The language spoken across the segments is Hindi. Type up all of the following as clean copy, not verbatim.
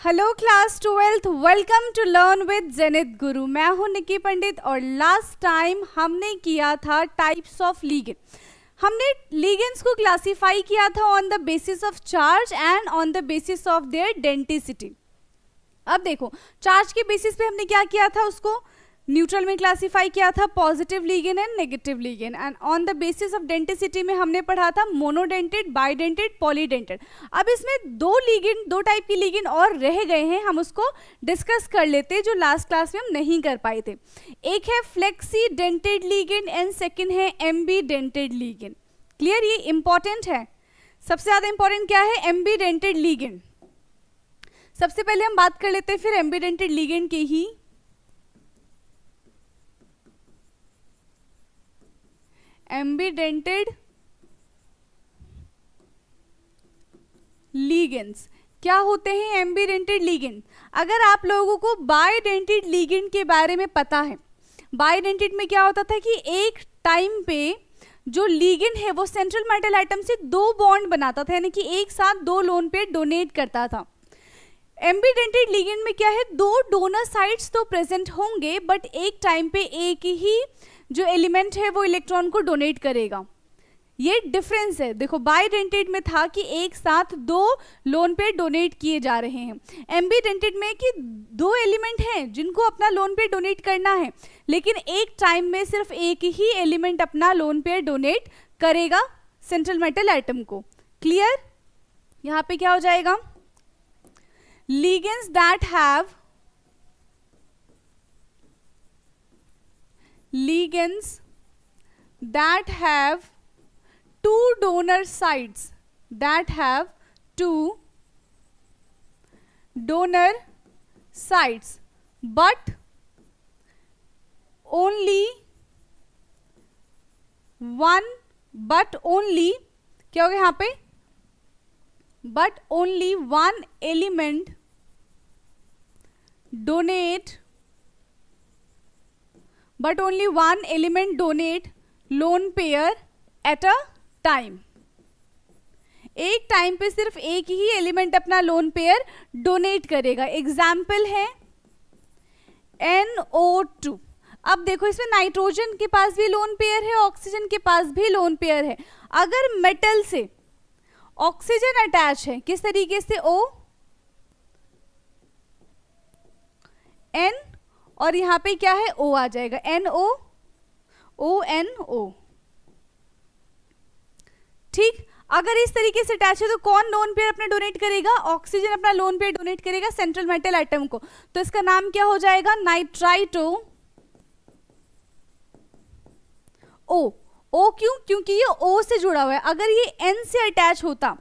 Hello class 12th, welcome to learn with Zenith Guru. मैं हूं निकी पंडित और लास्ट टाइम हमने किया था टाइप्स ऑफ लिगेंड। हमने लिगेंड्स को क्लासिफाई किया था on the basis of charge and on the basis of their density. अब देखो, चार्ज के बेसिस पे हमने क्या किया था, उसको न्यूट्रल में क्लासिफाई किया था, positive ligand and negative ligand. And on the basis of density में हमने पढ़ा था मोनोडेंटेड, बाइडेंटेड, पॉलीडेंटेड। अब इसमें दो टाइप की लिगेंड और रह गए हैं, हम उसको डिस्कस कर लेते हैं जो लास्ट क्लास में हम नहीं कर पाए थे। एक है flexidentate ligand and second है एम्बी डेंटेड लिगेंड। क्लियर? ये इंपॉर्टेंट है। सबसे ज्यादा इंपॉर्टेंट क्या है? Ambidentate ligand. सबसे पहले हम बात कर लेते हैं फिर एम्बी डेंटेड लिगेंड की ही। एम्बीडेंटेड लिगेंड्स क्या होते हैं? एम्बीडेंटेड लिगेंड, अगर आप लोगों को बाइडेंटेड लिगेंड के बारे में पता है, बाइडेंटेड में क्या होता था कि एक टाइम पे जो लिगेंड है वो सेंट्रल मेटल एटम से दो बॉन्ड बनाता था, यानी कि एक साथ दो लोन पेयर डोनेट करता था। एम्बीडेंटेड लिगेंड में क्या है, दो डोनर साइट्स तो प्रेजेंट होंगे बट एक टाइम पे एक ही जो एलिमेंट है वो इलेक्ट्रॉन को डोनेट करेगा। ये डिफरेंस है। देखो, बाइडेंटेड में था कि एक साथ दो लोन पेयर डोनेट किए जा रहे हैं। एम्बीडेंटेड में कि दो एलिमेंट हैं जिनको अपना लोन पेयर डोनेट करना है, लेकिन एक टाइम में सिर्फ एक ही एलिमेंट अपना लोन पेयर डोनेट करेगा सेंट्रल मेटल एटम को। क्लियर? यहां पे क्या हो जाएगा? Ligands that have ligands that have two donor sites, that have two donor sites but only क्या हो गया यहाँ पे? but only one element donate lone pair at a time। एक टाइम पे सिर्फ एक ही एलिमेंट अपना लोन पेयर डोनेट करेगा। एग्जाम्पल है NO2। अब देखो, इसमें नाइट्रोजन के पास भी लोन पेयर है, ऑक्सीजन के पास भी लोन पेयर है। अगर मेटल से ऑक्सीजन अटैच है, किस तरीके से? O N और यहां पे क्या है? O आ जाएगा, NO ONO। ठीक, अगर इस तरीके से अटैच है तो कौन लोन पेयर अपना डोनेट करेगा? ऑक्सीजन अपना लोन पेयर डोनेट करेगा सेंट्रल मेटल एटम को। तो इसका नाम क्या हो जाएगा? Nitrito O। O क्यों? क्योंकि ये O से जुड़ा हुआ है। अगर ये N से अटैच होता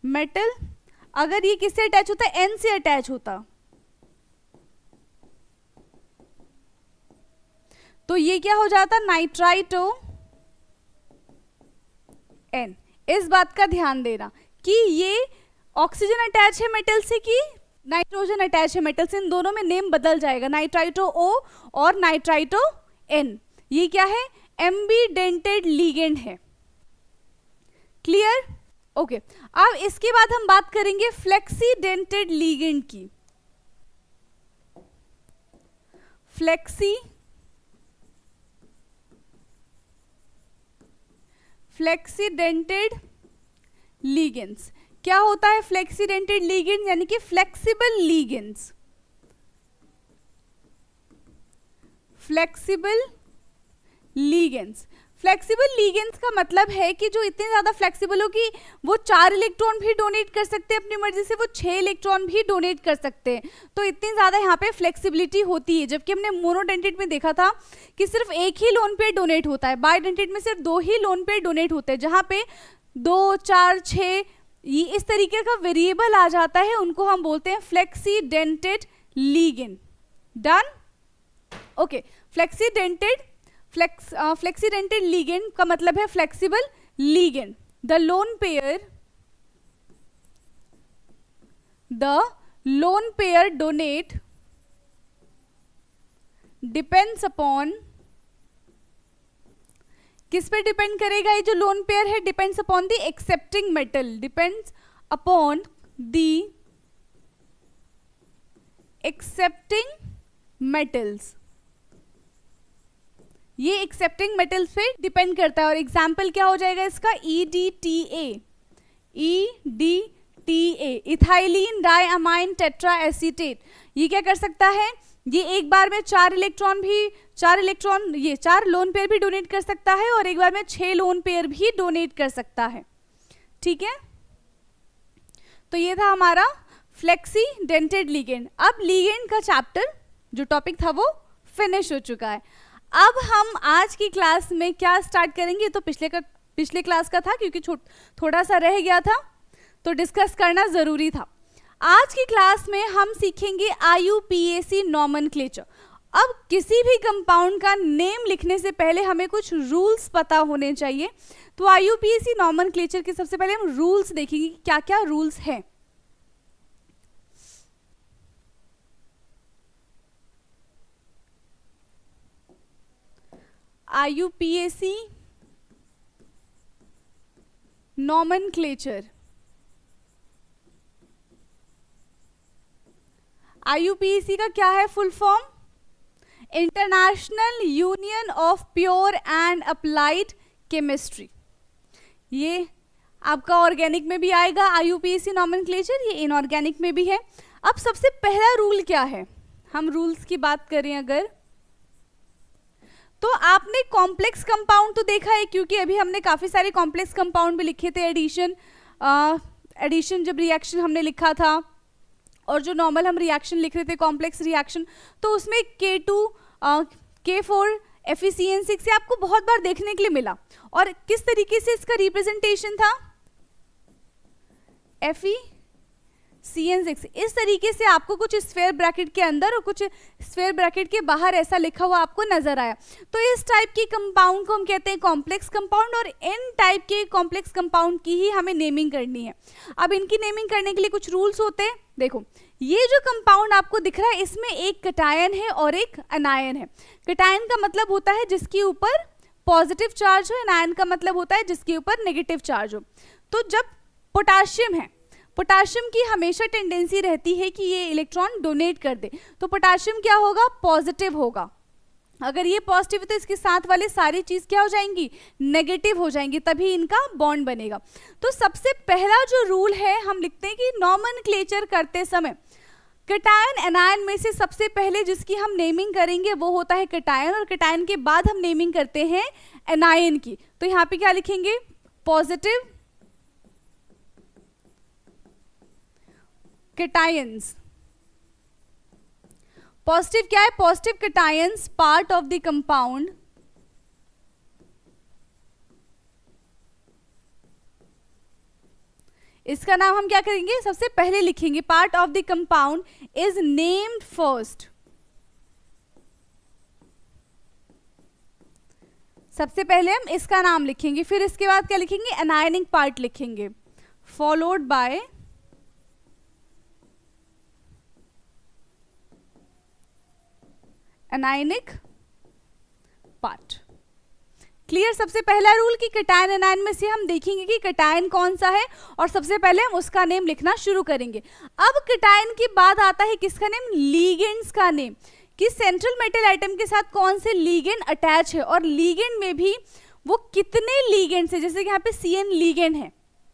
मेटल, अगर ये किससे अटैच होता? N से अटैच होता, तो ये क्या हो जाता? Nitrito N। इस बात का ध्यान देना कि ये ऑक्सीजन अटैच है मेटल से कि नाइट्रोजन अटैच है मेटल से, इन दोनों में नेम बदल जाएगा, नाइट्राइटो O और नाइट्राइटो N। ये क्या है? एम्बीडेंटेड लिगेंड है। क्लियर? ओके। अब इसके बाद हम बात करेंगे फ्लेक्सीडेंटेड लिगेंड की। फ्लेक्सीडेंटेड लिगेंड्स क्या होता है? फ्लेक्सीडेंटेड लिगेंड्स यानी कि फ्लेक्सिबल लिगेंड्स। फ्लेक्सिबल लिगेंड्स का मतलब है कि जो इतने ज्यादा फ्लेक्सिबल हो कि वो 4 इलेक्ट्रॉन भी डोनेट कर सकते हैं अपनी मर्जी से, वो 6 इलेक्ट्रॉन भी डोनेट कर सकते हैं। तो इतनी ज्यादा यहाँ पे फ्लेक्सिबिलिटी होती है। जबकि हमने मोनोडेंटेड में देखा था कि सिर्फ एक ही लोन पेयर डोनेट होता है, बाइडेंटेड में सिर्फ 2 ही लोन पेयर डोनेट होते हैं, जहाँ पे 2, 4, 6 इस तरीके का वेरिएबल आ जाता है, उनको हम बोलते हैं फ्लेक्सीडेंटेड लिगेंड। डन? ओके। फ्लेक्सीडेंटेड लिगेंड का मतलब है flexible ligand. The lone pair donate depends upon, किस पे डिपेंड करेगा? ये जो लोन पेयर है depends upon the accepting metal, depends upon the accepting metals, ये एक्सेप्टिंग मेटल्स पे डिपेंड करता है। और एग्जाम्पल क्या हो जाएगा इसका, EDTA, EDTA ethylene diamine tetra acetate. ये क्या कर सकता है, ये एक बार में 4 इलेक्ट्रॉन ये 4 लोन पेयर भी डोनेट कर सकता है और एक बार में 6 लोन पेयर भी डोनेट कर सकता है। ठीक है, तो ये था हमारा फ्लेक्सी डेंटेड लिगेंड। अब लिगेंड का चैप्टर जो टॉपिक था वो फिनिश हो चुका है। अब हम आज की क्लास में क्या स्टार्ट करेंगे, तो पिछले क्लास का था क्योंकि थोड़ा सा रह गया था तो डिस्कस करना जरूरी था। आज की क्लास में हम सीखेंगे IUPAC नॉमेनक्लेचर। अब किसी भी कंपाउंड का नेम लिखने से पहले हमें कुछ रूल्स पता होने चाहिए। तो IUPAC नॉमेनक्लेचर के सबसे पहले हम रूल्स देखेंगे कि क्या क्या रूल्स हैं। IUPAC नॉमेनक्लेचर, IUPAC का क्या है full form, international union of pure and applied chemistry. ये आपका ऑर्गेनिक में भी आएगा IUPAC नॉमेनक्लेचर, ये इनऑर्गेनिक में भी है। अब सबसे पहला रूल क्या है, हम रूल्स की बात करें अगर, तो आपने कॉम्प्लेक्स कंपाउंड तो देखा है क्योंकि अभी हमने काफी सारे कॉम्प्लेक्स कंपाउंड भी लिखे थे। एडिशन जब रिएक्शन हमने लिखा था और जो नॉर्मल हम रिएक्शन लिख रहे थे कॉम्प्लेक्स रिएक्शन, तो उसमें K2 K4 FeCN6 से आपको बहुत बार देखने के लिए मिला। और किस तरीके से इसका रिप्रेजेंटेशन था, FeCN6 इस तरीके से आपको कुछ स्फेयर ब्रैकेट के अंदर और कुछ स्फेयर ब्रैकेट के बाहर ऐसा लिखा हुआ आपको नजर आया। तो इस टाइप की कंपाउंड को हम कहते हैं कॉम्प्लेक्स कंपाउंड, और इन टाइप के कॉम्प्लेक्स कंपाउंड की ही हमें नेमिंग करनी है। अब इनकी नेमिंग करने के लिए कुछ रूल्स होते हैं। देखो, ये जो कंपाउंड आपको दिख रहा है इसमें एक कटायन है और एक अनायन है। कटायन का मतलब होता है जिसके ऊपर पॉजिटिव चार्ज हो, अनायन का मतलब होता है जिसके ऊपर नेगेटिव चार्ज हो। तो जब पोटाशियम है, पोटाशियम की हमेशा टेंडेंसी रहती है कि ये इलेक्ट्रॉन डोनेट कर दे, तो पोटाशियम क्या होगा, पॉजिटिव होगा। अगर ये पॉजिटिव है तो इसके साथ वाले सारी चीज क्या हो जाएंगी, नेगेटिव हो जाएंगी, तभी इनका बॉन्ड बनेगा। तो सबसे पहला जो रूल है हम लिखते हैं कि नॉमेनक्लेचर करते समय कटायन एनायन में से सबसे पहले जिसकी हम नेमिंग करेंगे वो होता है कटायन, और कटायन के बाद हम नेमिंग करते हैं एनायन की। तो यहाँ पे क्या लिखेंगे, पॉजिटिव कटायंस। पॉजिटिव क्या है, positive cations part of the compound इसका नाम हम क्या करेंगे, सबसे पहले लिखेंगे part of the compound is named first. सबसे पहले हम इसका नाम लिखेंगे, फिर इसके बाद क्या लिखेंगे, एनायनिक पार्ट लिखेंगे, followed by anionic part. Clear. सबसे पहला रूल कि कटायन एनायन में से हम देखेंगे कि कटायन कौन सा है और सबसे पहले हम उसका नेम लिखना शुरू करेंगे। अब कटायन के बाद आता है किसका नेम, लीगेंड्स का नेम, कि सेंट्रल मेटल आइटम के साथ कौन से लीगेंड अटैच है और लीगेंड में भी वो कितने लीगेंड्स है। जैसे कि यहाँ पे CN लीगेंड है,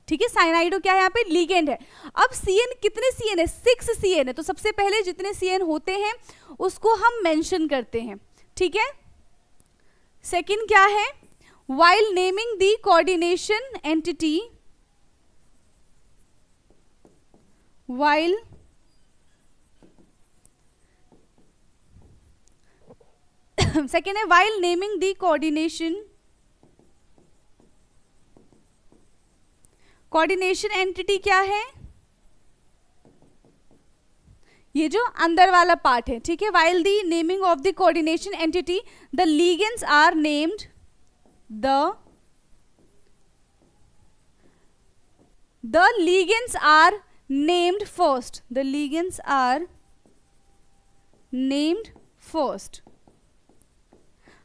ठीक है, साइनाइडो क्या है यहाँ पे, लीगेंड है। अब CN कितने CN है, 6 CN है। तो सबसे पहले जितने CN होते हैं उसको हम मेंशन करते हैं, ठीक है। सेकंड क्या है, while naming the coordination entity, while second है while naming the coordination entity क्या है, ये जो अंदर वाला पार्ट है, ठीक है। while the naming of the coordination entity the ligands are named, the ligands are named first, the ligands are named first।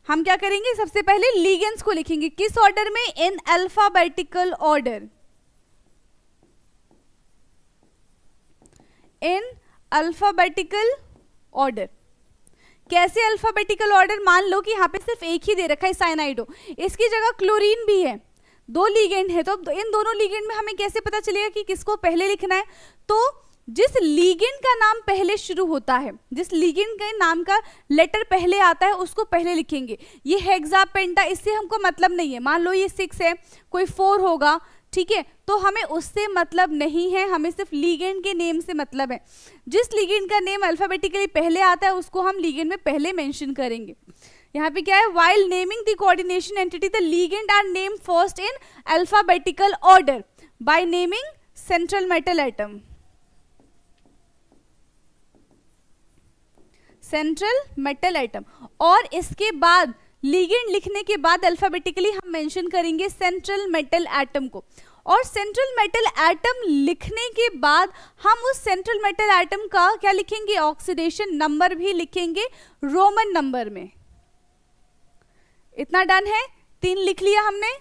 हम क्या करेंगे, सबसे पहले ligands को लिखेंगे किस ऑर्डर में, इन अल्फाबेटिकल ऑर्डर, इन अल्फाबेटिकल ऑर्डर। कैसे अल्फाबेटिकल ऑर्डर? मान लो कि यहाँ पे सिर्फ एक ही दे रखा है साइनाइडो, इसकी जगह क्लोरीन भी है, 2 लीगेंड है, तो इन दोनों लीगेंड में हमें कैसे पता चलेगा कि किसको पहले लिखना है? तो जिस लीगेंड का नाम पहले शुरू होता है, जिस लीगेंड के नाम का लेटर पहले आता है उसको पहले लिखेंगे। ये हेक्सा पेंटा, इससे हमको मतलब नहीं है। मान लो ये 6 है, कोई 4 होगा, ठीक है, तो हमें उससे मतलब नहीं है, हमें सिर्फ लीगेंड के नेम से मतलब है। जिस लीगेंड का नेम अल्फाबेटिकली पहले आता है उसको हम लीगेंड में पहले मेंशन करेंगे। यहाँ पे क्या है? While naming the coordination entity the ligand are name first in alphabetical order by naming central metal atom. Central metal atom, और इसके बाद लीगेंड लिखने के बाद अल्फाबेटिकली हम मेंशन करेंगे सेंट्रल मेटल एटम को, और सेंट्रल मेटल एटम लिखने के बाद हम उस सेंट्रल मेटल एटम का क्या लिखेंगे? ऑक्सीडेशन नंबर भी लिखेंगे रोमन नंबर में। इतना डन है? 3 लिख लिया हमने,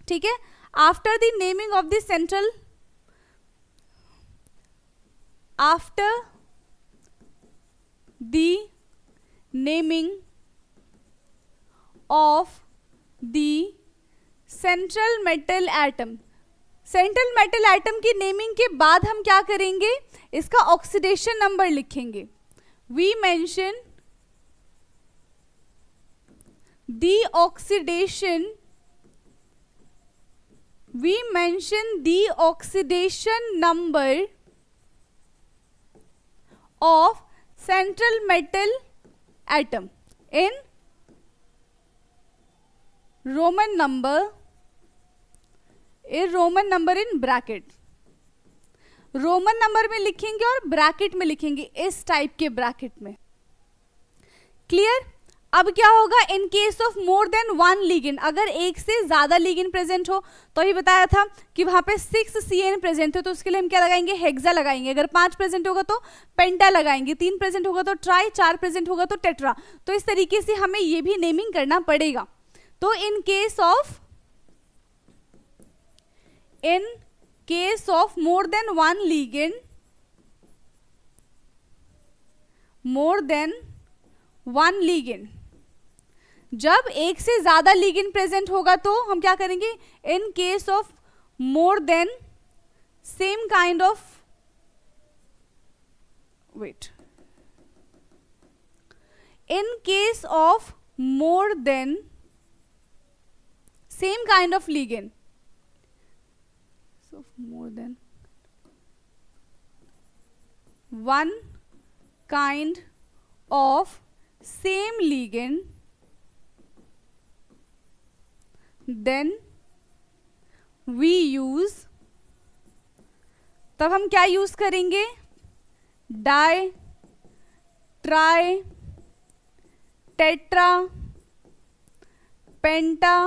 ठीक है। After the naming of the central, after the naming of the central metal atom, central metal atom की नेमिंग के बाद हम क्या करेंगे? इसका ऑक्सीडेशन नंबर लिखेंगे। We mention the oxidation, we mention the oxidation number of central metal atom in Roman number, Roman number in bracket. Roman number में लिखेंगे और ब्रैकेट में लिखेंगे, इस टाइप के ब्रैकेट में। क्लियर? अब क्या होगा? इन case of more then 1 ligand, अगर एक से ज्यादा लीगेंड प्रेजेंट हो, तो ही बताया था कि वहां पे 6 CN प्रेजेंट हो, तो उसके लिए हम क्या लगाएंगे? हेक्सा लगाएंगे। अगर 5 प्रेजेंट होगा तो पेंटा लगाएंगे, 3 प्रेजेंट होगा तो ट्राई, 4 प्रेजेंट होगा तो टेट्रा। तो इस तरीके से हमें ये भी नेमिंग करना पड़ेगा। तो इन case of more then 1 ligand, more than 1 ligand, जब एक से ज्यादा लीगेंड प्रेजेंट होगा तो हम क्या करेंगे? In case of more than same kind of, wait, in case of more than same kind of ligand, so more than 1 kind of same ligand, then we use, तब हम क्या यूज करेंगे? डाई, ट्राई, टेट्रा, पेंटा,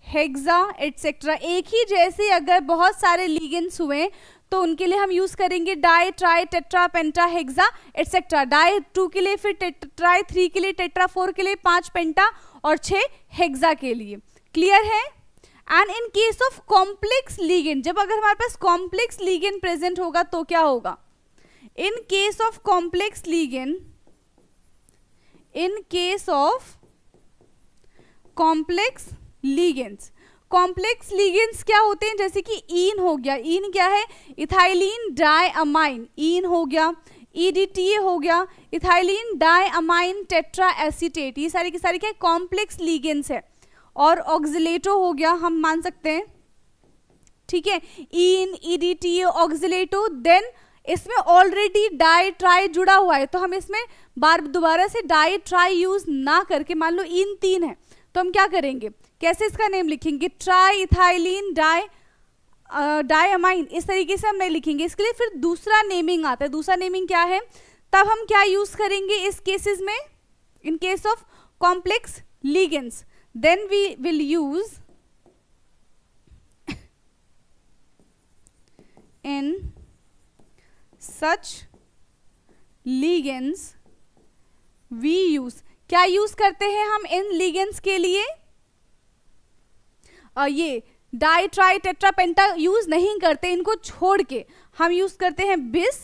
हेक्सा एटसेट्रा। एक ही जैसे अगर बहुत सारे लीगेंड्स हुए तो उनके लिए हम यूज करेंगे डाई, ट्राई, टेट्रा, पेंटा, हेक्सा एटसेट्रा। डाई 2 के लिए, फिर ट्राई 3 के लिए, टेट्रा 4 के लिए, 5 पेंटा और 6 हेक्सा के लिए। क्लियर है? And in case of complex ligand, जब अगर हमारे पास कॉम्प्लेक्स लीगेंड प्रेजेंट होगा तो क्या होगा? इन case of complex ligand, in case of complex ligands, complex ligands क्या होते हैं? जैसे कि ईन हो गया, ईन क्या है? इथाइलिन डाइअमाइन, ईन हो गया, EDTA हो गया, इथाइलिन डाइअमाइन टेट्रा एसीटेट, ये सारे के सारे क्या कॉम्प्लेक्स लीगेंड्स है। और ऑक्सिलेटो हो गया, हम मान सकते हैं, ठीक है, ईन, EDTA, ऑक्सिलेटो। देन इसमें ऑलरेडी डाई ट्राई जुड़ा हुआ है, तो हम इसमें दोबारा से डाई ट्राई यूज ना करके, मान लो ईन 3 है, तो हम क्या करेंगे? कैसे इसका नेम लिखेंगे? ट्राई इथाइलिन डाइअमाइन, इस तरीके से हम नहीं लिखेंगे। इसके लिए फिर दूसरा नेमिंग आता है। दूसरा नेमिंग क्या है? तब हम क्या यूज करेंगे इस केसेस में? In case of complex ligands, then we will use in such ligands we use, क्या यूज करते हैं हम इन लीगेंड्स के लिए? ये di, tri, tetra, penta use नहीं करते, इनको छोड़ के हम यूज करते हैं बिस,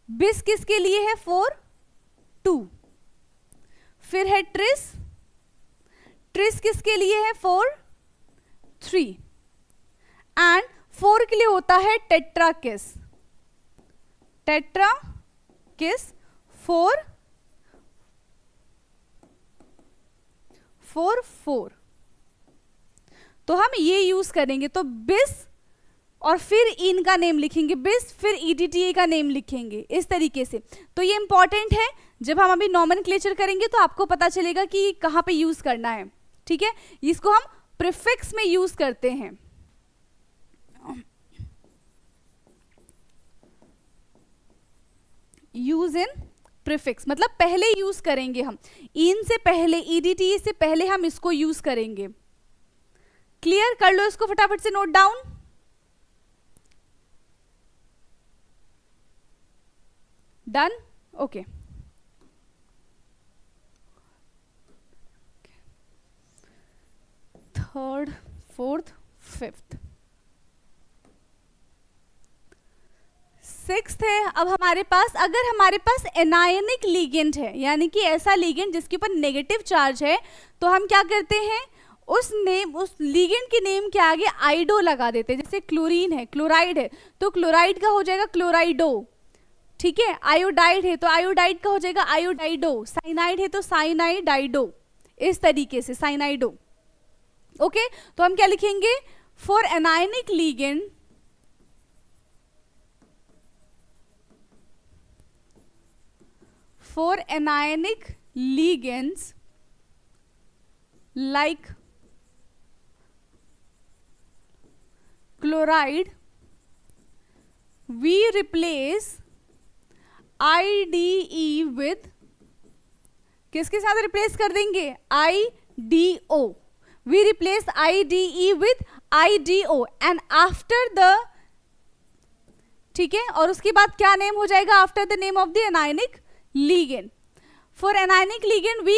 बिस किसके लिए है? फॉर 2। फिर है ट्रिस, ट्रिस किसके लिए है? फॉर 3। एंड 4 के लिए होता है टेट्रा किस, टेट्रा किस फॉर 4। तो हम ये यूज करेंगे, तो बिस और फिर इन का नेम लिखेंगे, बिस फिर ईडीटीए का नेम लिखेंगे, इस तरीके से। तो ये इंपॉर्टेंट है, जब हम अभी नॉमेनक्लेचर करेंगे तो आपको पता चलेगा कि कहाँ पे यूज करना है, ठीक है। इसको हम प्रीफिक्स में यूज करते हैं। यूज इन प्रीफिक्स मतलब पहले यूज करेंगे हम, इन से पहले, ईडीटी से पहले हम इसको यूज करेंगे। क्लियर? कर लो इसको फटाफट से note down. Done? Okay. Third, fourth, fifth, sixth है। अब हमारे पास, अगर हमारे पास एनायनिक लिगेंड है, यानी कि ऐसा लिगेंड जिसके ऊपर नेगेटिव चार्ज है, तो हम क्या करते हैं, उस लिगेंड के नेम के आगे आइडो लगा देते हैं। जैसे क्लोरीन है, क्लोराइड है, तो क्लोराइड का हो जाएगा क्लोराइडो, ठीक है। आयोडाइड है तो आयोडाइड का हो जाएगा आयोडाइडो, साइनाइड है तो साइनाइडाइडो, इस तरीके से साइनाइडो। ओके, तो हम क्या लिखेंगे? For anionic ligand, for anionic ligands like chloride, we replace IDE with, किसके साथ रिप्लेस कर देंगे? IDO. We replace IDE with IDO and after the, ठीक है, और उसके बाद क्या नेम हो जाएगा? After the name of the anionic ligand. For anionic ligand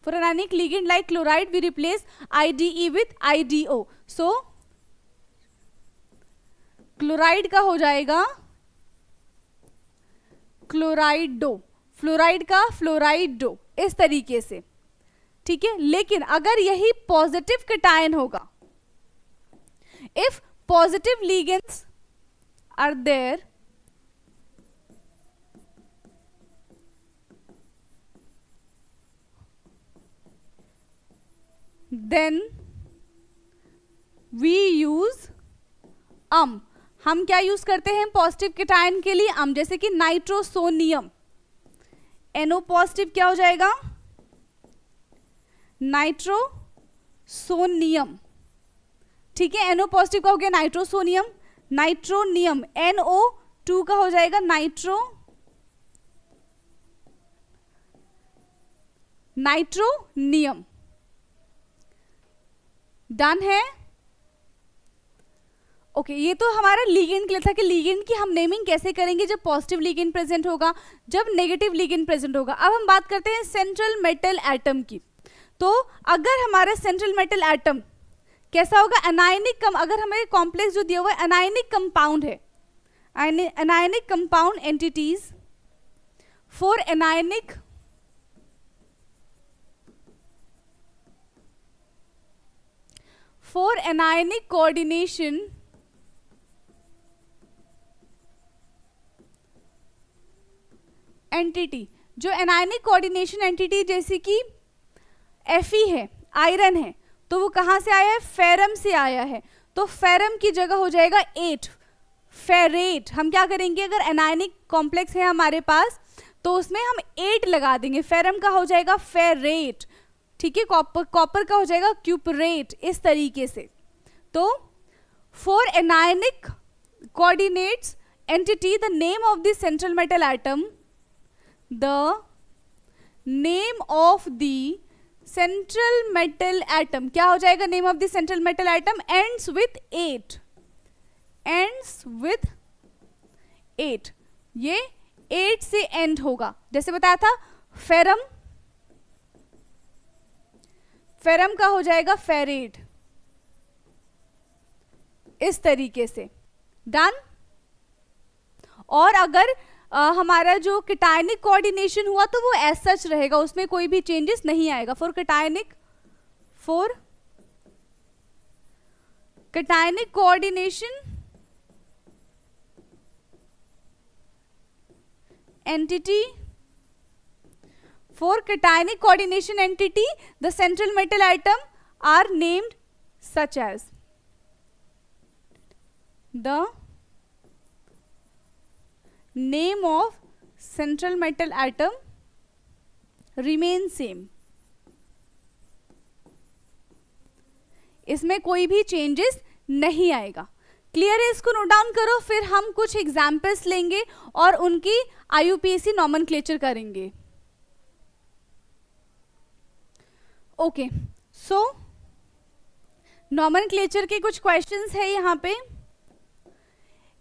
for anionic ligand like chloride we replace IDE with IDO. So chloride का हो जाएगा क्लोराइडो, फ्लोराइड का फ्लोराइडो, इस तरीके से, ठीक है। लेकिन अगर यही पॉजिटिव कटायन होगा, if positive ligands are there, then we use हम क्या यूज करते हैं पॉजिटिव केटायन के लिए? जैसे कि नाइट्रोसोनियम, NO पॉजिटिव क्या हो जाएगा? नाइट्रोसोनियम, ठीक है। NO पॉजिटिव का हो गया नाइट्रोसोनियम, नाइट्रोनियम, NO2 का हो जाएगा नाइट्रोनियम। डन है? ओके, ये तो हमारा लिगेंड के लिए था कि लिगेंड की हम नेमिंग कैसे करेंगे जब पॉजिटिव लिगेंड प्रेजेंट होगा, जब नेगेटिव लिगेंड प्रेजेंट होगा। अब हम बात करते हैं सेंट्रल मेटल एटम की। तो अगर हमारा सेंट्रल मेटल एटम कैसा होगा? एनायनिक अगर हमें कॉम्प्लेक्स जो दिया हुआ है एनायनिक कंपाउंड है, anionic compound entities for anionic coordination entity, जो एनायनिक कोऑर्डिनेशन एंटिटी जैसे कि Fe है, आयरन है, तो वो कहां से आया है? फेरम से आया है। तो फेरम की जगह हो जाएगा 8, फेरेट। हम क्या करेंगे, अगर एनायनिक कॉम्प्लेक्स है हमारे पास तो उसमें हम 8 लगा देंगे, फेरम का हो जाएगा फेरेट, ठीक है। कॉपर का हो जाएगा क्यूपरेट, इस तरीके से। तो for anionic coordinates entity the name of the central metal atom, the name of the central metal atom क्या हो जाएगा? Name of the central metal atom ends with 8, ends with 8, ये 8 से एंड होगा। जैसे बताया था फेरम, फेरम का हो जाएगा फेरेट, इस तरीके से। डन? और अगर हमारा जो कैटायनिक कोऑर्डिनेशन हुआ तो वो एज सच रहेगा, उसमें कोई भी चेंजेस नहीं आएगा। For cationic coordination entity, for cationic coordination entity the central metal atom are named such as, the name of central metal atom remains same, इसमें कोई भी चेंजेस नहीं आएगा। क्लियर है? इसको नोट डाउन करो, फिर हम कुछ एग्जाम्पल्स लेंगे और उनकी IUPAC नॉमेनक्लेचर करेंगे। ओके, सो नॉमेनक्लेचर के कुछ क्वेश्चंस है यहाँ पे।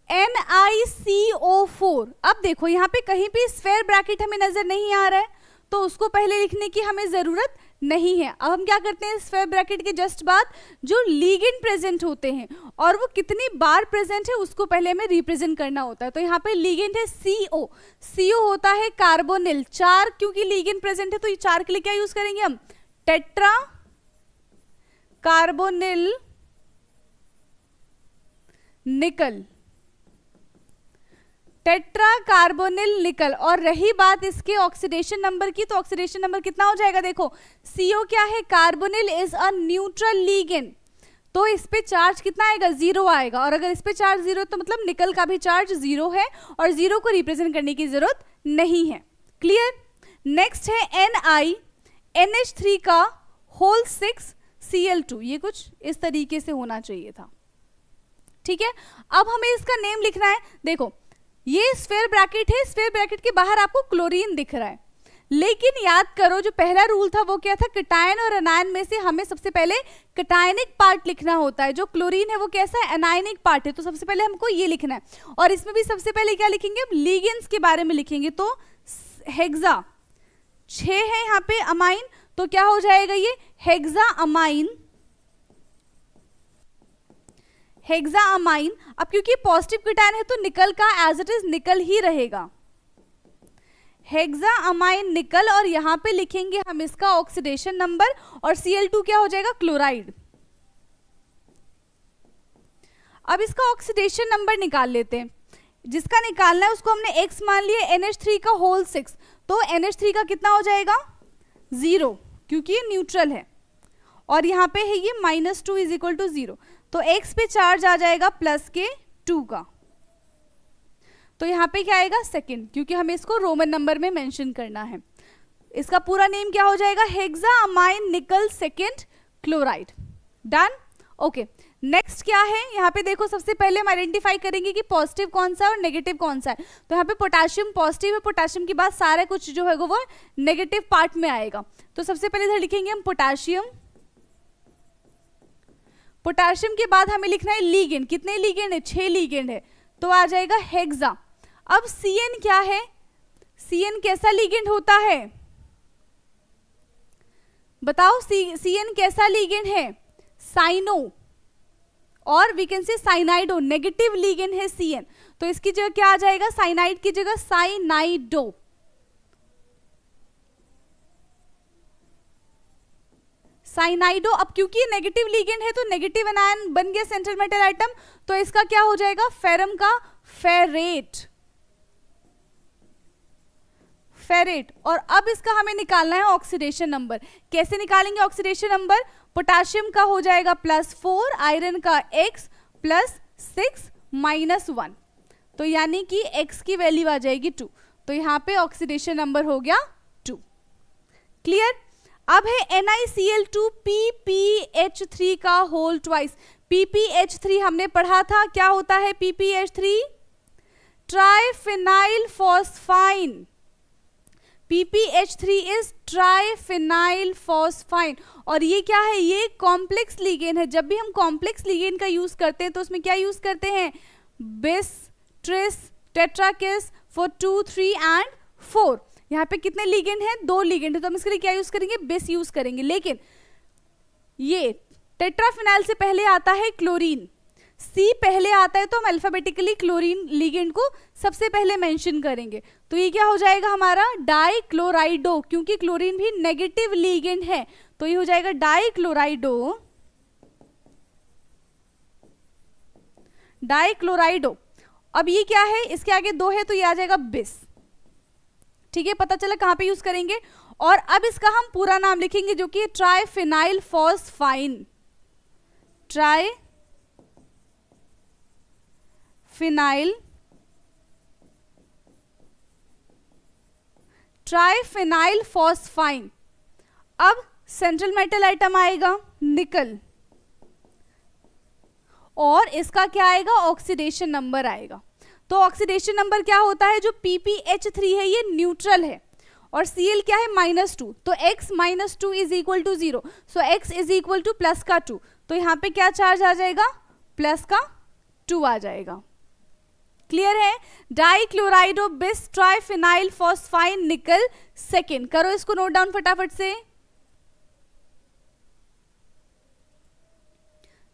NiCO4, अब देखो यहाँ पे कहीं पे स्फेयर ब्रैकेट हमें नजर नहीं आ रहा है, तो उसको पहले लिखने की हमें जरूरत नहीं है। अब हम क्या करते हैं, स्फेयर ब्रैकेट के जस्ट बाद जो लीगेंड प्रेजेंट होते हैं और वो कितनी बार प्रेजेंट है उसको पहले हमें रिप्रेजेंट करना होता है। तो यहाँ पे लीगेंड है CO, CO होता है कार्बोनिल, 4 क्योंकि लीगेंड प्रेजेंट है तो ये 4 के लिए क्या यूज करेंगे हम, टेट्रा कार्बोनिल निकल, टेट्रा कार्बोनिल निकल। और रही बात इसके ऑक्सीडेशन नंबर की, तो ऑक्सीडेशन नंबर कितना हो जाएगा, देखो CO क्या है, carbonyl is a neutral ligand, तो इस पे चार्ज कितना आएगा, 0 आएगा। और अगर इस पे चार्ज 0 तो मतलब निकल का भी चार्ज 0 है और 0 को रिप्रेजेंट करने की जरूरत नहीं है। क्लियर? नेक्स्ट है NiNH3 का होल 6 Cl2, ये कुछ इस तरीके से होना चाहिए था। ठीक है, अब हमें इसका नेम लिखना है। देखो ये स्फेयर ब्रैकेट है, स्फेयर ब्रैकेट के बाहर आपको क्लोरीन दिख रहा है, लेकिन याद करो जो पहला रूल था वो क्या था, कैटायन और एनायन में से हमें सबसे पहले कैटायनिक पार्ट लिखना होता है। जो क्लोरीन है वो कैसा है, एनायनिक पार्ट है, तो सबसे पहले हमको ये लिखना है। और इसमें भी सबसे पहले क्या लिखेंगे, लीगेंड्स के बारे में लिखेंगे। तो हेक्सा 6 है यहाँ पे अमाइन, तो क्या हो जाएगा ये हेक्सा अमाइन, हेक्सा अमाइन। अब क्योंकि पॉजिटिव कैटायन है तो निकल का एज इट इज निकल ही रहेगा, हेक्सा अमाइन निकल। और यहां पे लिखेंगे हम इसका ऑक्सीडेशन नंबर और Cl2 क्या हो जाएगा, क्लोराइड। अब इसका ऑक्सीडेशन नंबर निकाल लेते हैं, जिसका निकालना है उसको हमने x मान लिया, NH3 का होल 6, तो NH3 का कितना हो जाएगा 0 क्योंकि ये न्यूट्रल है, और यहाँ पे है ये -2 इज इक्वल टू 0, तो x पे चार्ज आ जाएगा +2 का, तो यहाँ पे क्या आएगा सेकंड, क्योंकि हमें इसको रोमन नंबर में मेंशन करना है। इसका पूरा नेम क्या हो जाएगा, hexa amine nickel second chloride. Done? Okay, next क्या है, यहाँ पे देखो सबसे पहले हम आइडेंटिफाई करेंगे कि पॉजिटिव कौन सा है और नेगेटिव कौन सा है। तो यहाँ पे पोटेशियम पॉजिटिव है, पोटेशियम के बाद सारा कुछ जो है वो नेगेटिव पार्ट में आएगा। तो सबसे पहले इधर लिखेंगे हम पोटेशियम, पोटेशियम के बाद हमें लिखना है लीगेंड, कितने लीगेंड है 6 लीगेंड है, तो आ जाएगा हेक्सा। अब Cn क्या है, Cn कैसा लीगेंड होता है बताओ, Cn कैसा लीगेंड है, साइनो, और we can say cyanido, negative ligand है Cn, तो इसकी जगह क्या आ जाएगा, साइनाइड की जगह साइनाइडो। साइनाइडो। अब क्योंकि ये नेगेटिव लीगेंड है तो नेगेटिव एनायन बन गया सेंट्रल मेटल एटम, तो इसका क्या हो जाएगा, फेरम का फेरेट, फेरेट। और अब इसका हमें निकालना है ऑक्सीडेशन नंबर। कैसे निकालेंगे ऑक्सीडेशन नंबर, पोटेशियम का हो जाएगा +4, आयरन का x +6 -1, तो यानी कि x की वैल्यू आ जाएगी 2, तो यहाँ पे ऑक्सीडेशन नंबर हो गया 2। क्लियर? अब है NiCl2 PPH3 का होल ट्वाइस। PPH3 हमने पढ़ा था, क्या होता है PPH3, triphenyl phosphine. PPH3 is triphenyl phosphine, और ये क्या है, ये कॉम्प्लेक्स लीगेंड है। जब भी हम कॉम्प्लेक्स लीगेंड का यूज करते हैं तो उसमें क्या यूज करते हैं, बिस, ट्रिस, टेट्राकिस फॉर 2, 3 एंड 4। यहाँ पे कितने लीगेंड हैं, 2 लीगेंड है, तो हम इसके लिए क्या यूज करेंगे, बिस यूज करेंगे। लेकिन ये टेट्राफिनाइल से पहले आता है क्लोरीन, सी पहले आता है तो हम अल्फाबेटिकली क्लोरीन लिगेंड को सबसे पहले मेंशन करेंगे। तो ये क्या हो जाएगा हमारा डाइक्लोराइडो, क्योंकि क्लोरीन भी नेगेटिव लिगेंड है, तो ये हो जाएगा डाइक्लोराइडो, डाइक्लोराइडो। अब ये क्या है, इसके आगे 2 है तो ये आ जाएगा बिस। ठीक है, पता चला कहां पे यूज करेंगे। और अब इसका हम पूरा नाम लिखेंगे जो कि ट्राइफिनाइल फॉस्फाइन, ट्राइफिनाइल फॉस्फाइन। अब सेंट्रल मेटल आइटम आएगा निकल, और इसका क्या आएगा, ऑक्सीडेशन नंबर आएगा। तो ऑक्सीडेशन नंबर क्या होता है, जो PPH3 है ये न्यूट्रल है और Cl क्या है -2, तो x -2 is equal to 0, so x is equal to plus का 2, तो यहाँ पे क्या चार्ज आ जाएगा, प्लस का 2 आ जाएगा। क्लियर है, डाइक्लोराइडो बिस ट्राइफिनाइल फॉस्फाइन निकल सेकेंड। करो इसको नोट डाउन फटाफट से।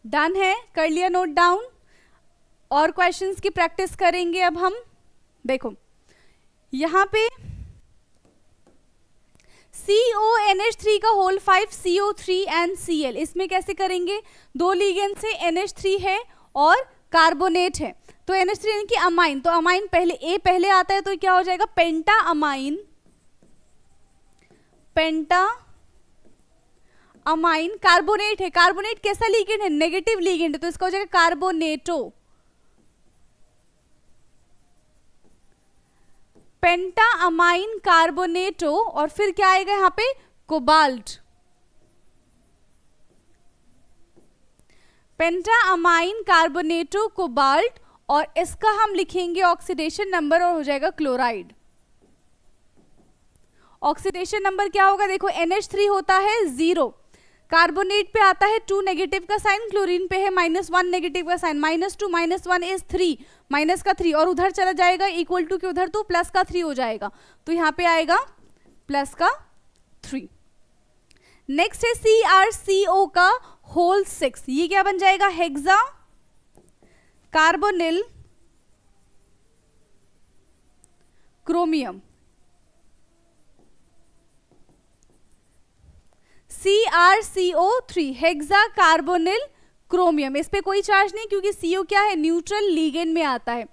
डन है, कर लिया नोट डाउन। और क्वेश्चंस की प्रैक्टिस करेंगे अब हम। देखो यहां पे CONH3 का होल 5 CO3 एंड Cl, इसमें कैसे करेंगे, 2 लिगेंड से NH3 है और कार्बोनेट है, तो NH3 यानी कि अमाइन, तो अमाइन पहले A पहले आता है तो क्या हो जाएगा पेंटा अमाइन, कार्बोनेट है, कार्बोनेट कैसा लिगेंड है, नेगेटिव लिगेंड है, तो इसका हो जाएगा कार्बोनेटो, पेंटा अमाइन कार्बोनेटो। और फिर क्या आएगा यहाँ पे कोबाल्ट, पेंटा अमाइन कार्बोनेटो कोबाल्ट, और इसका हम लिखेंगे ऑक्सीडेशन नंबर और हो जाएगा क्लोराइड। ऑक्सीडेशन नंबर क्या होगा, देखो NH3 होता है 0, कार्बोनेट पे आता है 2 नेगेटिव का साइन, क्लोरीन पे है -1 नेगेटिव का साइन, -2 -1 इज 3, माइनस का 3, और उधर चला जाएगा इक्वल टू के उधर तो प्लस का 3 हो जाएगा, तो यहाँ पे आएगा प्लस का 3। नेक्स्ट है CrCO का होल 6, ये क्या बन जाएगा hexa carbonyl chromium, CrCO3 hexa carbonyl chromium. इस पे कोई चार्ज नहीं क्योंकि CO क्या है न्यूट्रल लिगेंड में आता है।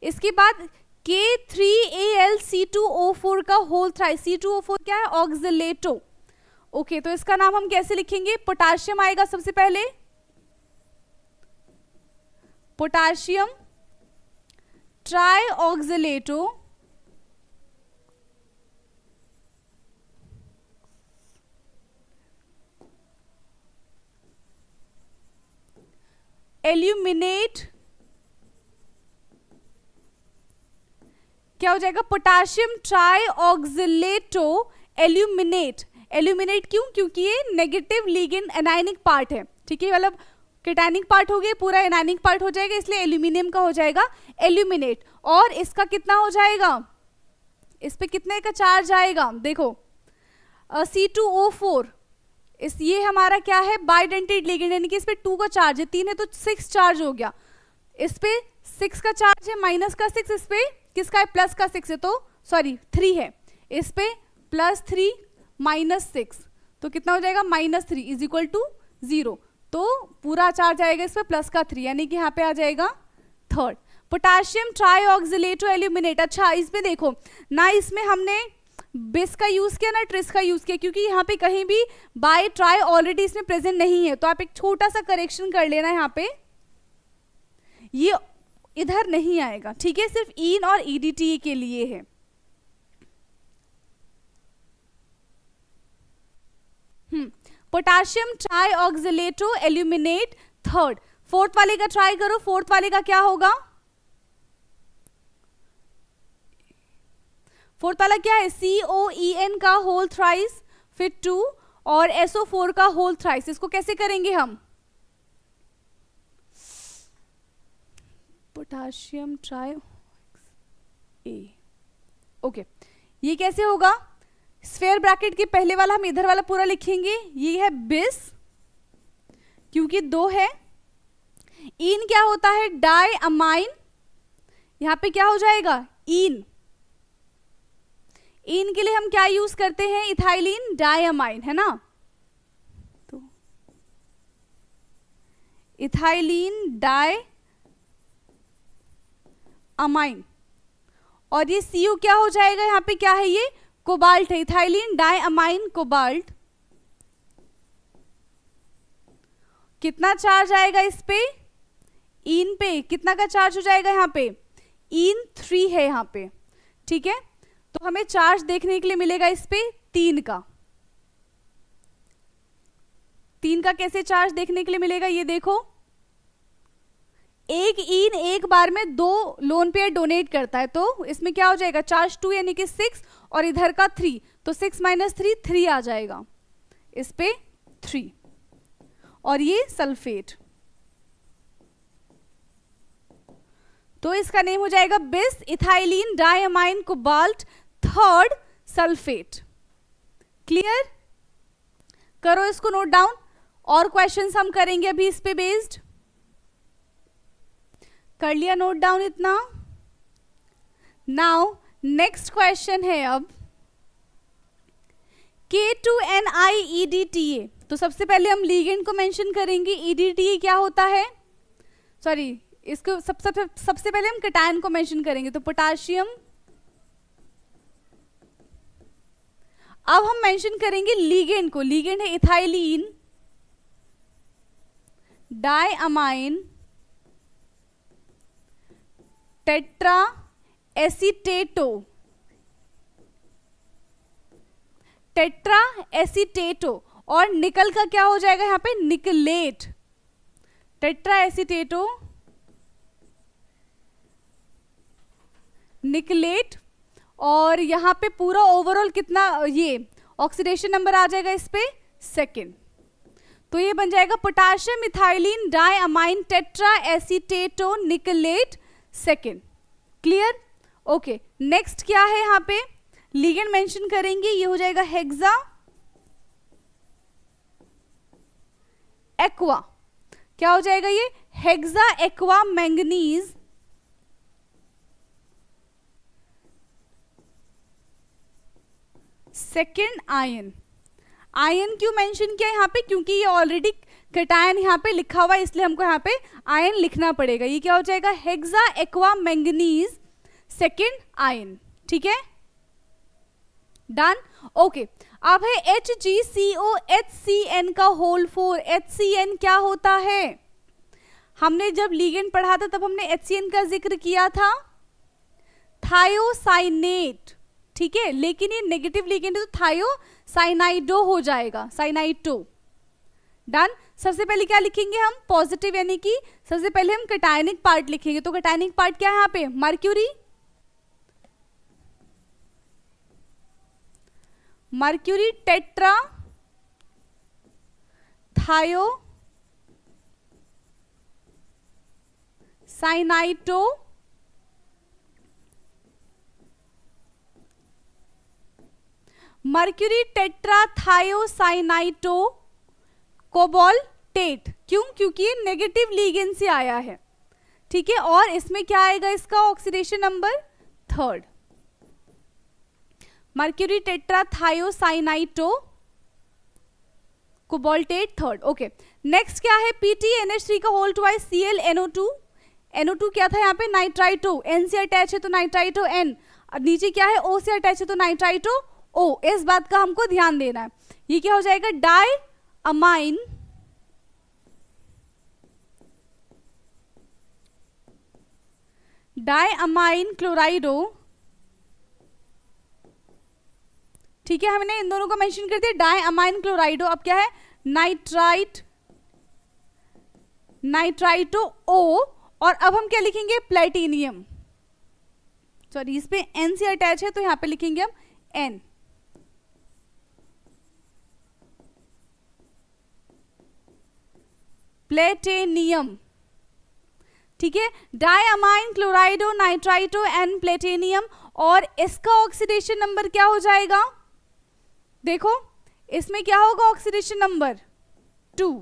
इसके बाद K3AlC2O4 का होल थ्राइस, C2O4 क्या है ऑक्सिलेटो। ओके, तो इसका नाम हम कैसे लिखेंगे, पोटाशियम आएगा सबसे पहले, पोटाशियम ट्राइऑक्सिलेटो, एल्यूमिनेट, क्या हो जाएगा पोटाशियम ट्राइऑक्सिलेटो एल्यूमिनेट। एल्यूमिनेट क्यों, क्योंकि ये नेगेटिव लिगेंड एनायनिक पार्ट है, ठीक है, मतलब केटायनिक पार्ट हो गया, पूरा एनायनिक पार्ट हो जाएगा, इसलिए एल्यूमिनियम का हो जाएगा एल्यूमिनेट। और इसका कितना हो जाएगा, इस पे कितने का चार्ज आएगा, देखो C2O4, इस ये हमारा क्या है बाइडेंटेड लिगेंड, यानी कि इस पे 2 का चार्ज है, 3 है तो 6 चार्ज हो गया, इस पे 6 का चार्ज है, माइनस का 6, इस पे किसका है प्लस का 6 है, तो सॉरी 3 है, इस पे +3 -6, तो कितना हो जाएगा -3 इज इक्वल टू 0, तो पूरा चार्ज आएगा इस पे प्लस का 3, यानी कि यहाँ पे आ जाएगा 3rd पोटाशियम ट्राइऑक्सिलेटो एल्यूमिनेट। अच्छा इसमें देखो ना, इसमें हमने बिस का यूज किया ना ट्रिस का यूज किया, क्योंकि यहाँ पे कहीं भी बाय ट्राई ऑलरेडी इसमें प्रेजेंट नहीं है, तो आप एक छोटा सा करेक्शन कर लेना, यहाँ पे ये इधर नहीं आएगा, ठीक है, सिर्फ इन और EDTA के लिए है। Potassium ट्राइऑक्सिलेटो aluminate 3rd। 4th वाले का ट्राई करो, 4th वाले का क्या होगा, 4th वाला क्या है COEN का होल थ्राइस, फिर 2 और SO4 का होल थ्राइस। इसको कैसे करेंगे हम, पोटाशियम ट्राई ओके, ये कैसे होगा, स्फेयर ब्रैकेट के पहले वाला हम इधर वाला पूरा लिखेंगे, ये है बिस क्योंकि 2 है, इन क्या होता है? डाई अमाइन, यहां पे क्या हो जाएगा? इन। इन के लिए हम क्या यूज करते हैं? इथाइलिन डाइअमाइन, है ना? तो इथाइलिन डाइअमाइन, और ये Cu क्या हो जाएगा? यहाँ पे क्या है? ये कोबाल्ट है, इथाइलिन डाइअमाइन कोबाल्ट। कितना चार्ज आएगा इस पे? इन पे कितना का चार्ज हो जाएगा? यहाँ पे इन 3 है यहाँ पे, ठीक है? तो हमें चार्ज देखने के लिए मिलेगा इस पे 3 का। 3 का कैसे चार्ज देखने के लिए मिलेगा? ये देखो, एक इन एक बार में 2 लोन पेयर डोनेट करता है, तो इसमें क्या हो जाएगा? चार्ज 2 यानी कि 6, और इधर का 3, तो 6 - 3 3 आ जाएगा इस पे 3, और ये सल्फेट, तो इसका नेम हो जाएगा बिस ethylene diamine cobalt 3rd sulphate. Clear? करो इसको नोट डाउन, और क्वेश्चंस हम करेंगे अभी इस पे बेस्ड। कर लिया नोट डाउन इतना? नाउ नेक्स्ट क्वेश्चन है अब K2NI-EDTA। तो सबसे पहले हम लीगेंड को मेंशन करेंगे। EDTA क्या होता है? सॉरी, इसको सबसे पहले हम कैटायन को मेंशन करेंगे, तो पोटाशियम। अब हम मेंशन करेंगे लीगेंड को। लीगेंड है इथाइलिन डाइअमाइन टेट्रा एसीटेटो। टेट्रा एसीटेटो, और निकल का क्या हो जाएगा यहाँ पे? निकलेट। टेट्रा एसीटेटो निकलेट, और यहाँ पे पूरा ओवरऑल कितना ये ऑक्सीडेशन नंबर आ जाएगा इस पे? 2nd। तो ये बन जाएगा potassium ethylene diamine tetra acetato nickelate 2nd। Clear? Okay, next क्या है? यहाँ पे लिगेंड मेंशन करेंगे, ये हो जाएगा हेक्सा एक्वा। क्या हो जाएगा ये? Hexa aqua manganese 2nd ion. Ion क्यों मेंशन किया यहाँ पे? क्योंकि ये ऑलरेडी कैटायन यहाँ पे लिखा हुआ है, इसलिए हमको यहाँ पे आयन लिखना पड़ेगा। ये क्या हो जाएगा? Hexa aqua manganese 2nd ion. ठीक है, डन। ओके, अब है HgCOHCN का होल 4। HCN क्या होता है? हमने जब लीगेंड पढ़ा था तब हमने HCN का जिक्र किया था, थायोसाइनेट। ठीक है, लेकिन ये नेगेटिव लीगेंड है तो थायोसाइनाइडो हो जाएगा, साइनाइटो। डन। सबसे पहले क्या लिखेंगे हम? पॉजिटिव, यानी कि सबसे पहले हम कैटायनिक पार्ट लिखेंगे। तो कैटायनिक पार्ट क्या है यहाँ पे? मर्क्यूरी। मर्क्यूरी टेट्रा थायो साइनाइटो मर्क्यूरी टेट्रा थायोसाइनाइटो कोबाल्टेट। क्यों? क्योंकि ये नेगेटिव लीगेंड से आया है। ठीक है, और इसमें क्या आएगा? इसका oxidation number 3rd। Mercury tetra thiocyanato cobaltate 3rd। Okay, next क्या है? PTNH3 का होल ट्वाइस ClNO2। NO2 क्या था यहाँ पे? नाइट्राइटो। N से अटैच है तो नाइट्राइटो N, और नीचे क्या है? O से अटैच है तो नाइट्राइटो O। इस बात का हमको ध्यान देना है। ये क्या हो जाएगा? Die amine diamine क्लोराइडो। ठीक है, हमने इन दोनों को मेंशन कर दिया, डाइअमाइन क्लोराइडो। अब क्या है? नाइट्राइटो O, और अब हम क्या लिखेंगे? प्लेटिनियम। सॉरी, इस पे N से अटैच है तो यहां पे लिखेंगे हम N। प्लेटिनियम। ठीक है, डाइअमाइन क्लोराइडो नाइट्राइटो एन प्लेटिनियम, और इसका ऑक्सीडेशन नंबर क्या हो जाएगा? देखो, इसमें क्या होगा? ऑक्सीडेशन नंबर 2